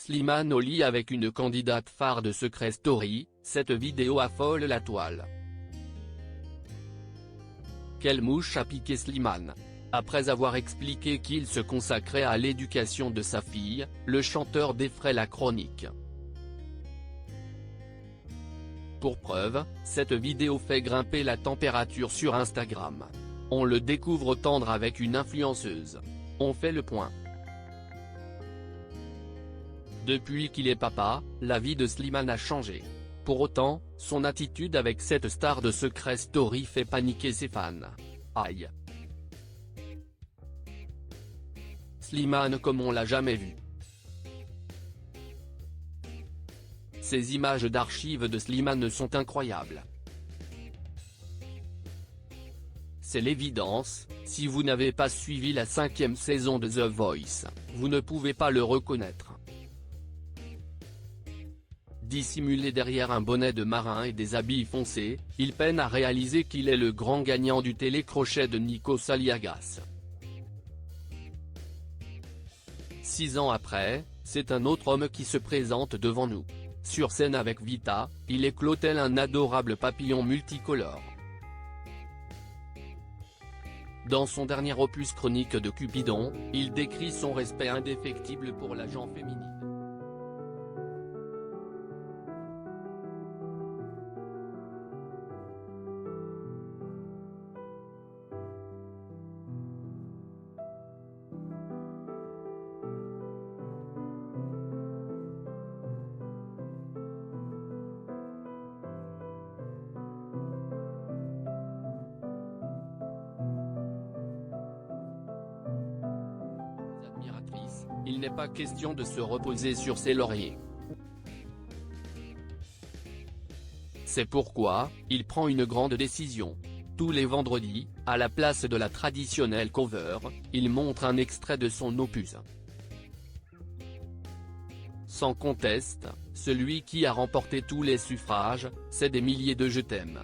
Slimane au lit avec une candidate phare de Secret Story, cette vidéo affole la toile. Quelle mouche a piqué Slimane? Après avoir expliqué qu'il se consacrait à l'éducation de sa fille, le chanteur défraie la chronique. Pour preuve, cette vidéo fait grimper la température sur Instagram. On le découvre tendre avec une influenceuse. On fait le point. Depuis qu'il est papa, la vie de Slimane a changé. Pour autant, son attitude avec cette star de Secret Story fait paniquer ses fans. Aïe. Slimane comme on l'a jamais vu. Ces images d'archives de Slimane sont incroyables. C'est l'évidence, si vous n'avez pas suivi la 5e saison de The Voice, vous ne pouvez pas le reconnaître. Dissimulé derrière un bonnet de marin et des habits foncés, il peine à réaliser qu'il est le grand gagnant du télécrochet de Nikos Aliagas. 6 ans après, c'est un autre homme qui se présente devant nous. Sur scène avec Vita, il éclot tel un adorable papillon multicolore. Dans son dernier opus Chronique de Cupidon, il décrit son respect indéfectible pour la gent féminine. Il n'est pas question de se reposer sur ses lauriers. C'est pourquoi, il prend une grande décision. Tous les vendredis, à la place de la traditionnelle cover, il montre un extrait de son opus. Sans conteste, celui qui a remporté tous les suffrages, c'est des milliers de je t'aime.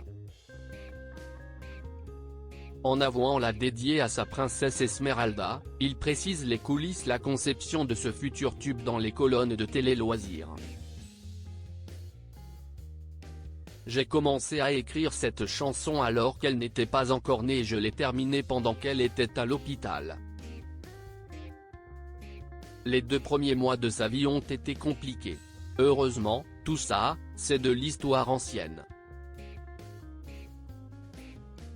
En avouant la dédiée à sa princesse Esmeralda, il précise les coulisses la conception de ce futur tube dans les colonnes de Télé Loisirs. J'ai commencé à écrire cette chanson alors qu'elle n'était pas encore née et je l'ai terminée pendant qu'elle était à l'hôpital. Les 2 premiers mois de sa vie ont été compliqués. Heureusement, tout ça, c'est de l'histoire ancienne.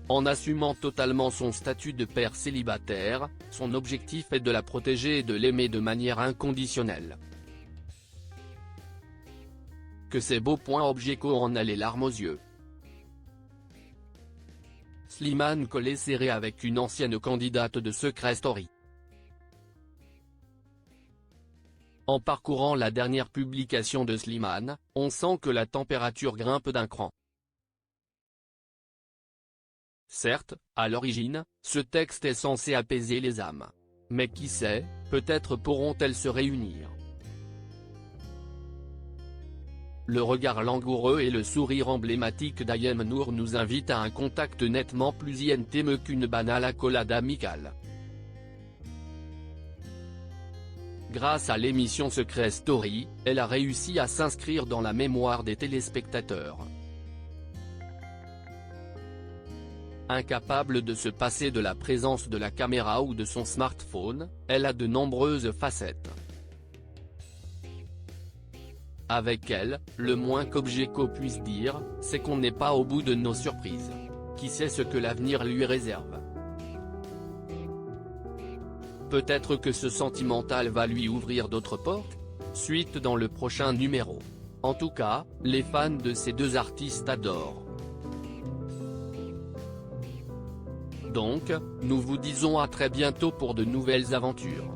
En assumant totalement son statut de père célibataire, son objectif est de la protéger et de l'aimer de manière inconditionnelle. Que ces beaux points Objeco en a les larmes aux yeux. Slimane collé serré avec une ancienne candidate de Secret Story. En parcourant la dernière publication de Slimane, on sent que la température grimpe d'un cran. Certes, à l'origine, ce texte est censé apaiser les âmes. Mais qui sait, peut-être pourront-elles se réunir. Le regard langoureux et le sourire emblématique d'Ayem Nour nous invitent à un contact nettement plus intime qu'une banale accolade amicale. Grâce à l'émission Secret Story, elle a réussi à s'inscrire dans la mémoire des téléspectateurs. Incapable de se passer de la présence de la caméra ou de son smartphone, elle a de nombreuses facettes. Avec elle, le moins qu'Objeco puisse dire, c'est qu'on n'est pas au bout de nos surprises. Qui sait ce que l'avenir lui réserve? Peut-être que ce sentimental va lui ouvrir d'autres portes? Suite dans le prochain numéro. En tout cas, les fans de ces 2 artistes adorent. Donc, nous vous disons à très bientôt pour de nouvelles aventures.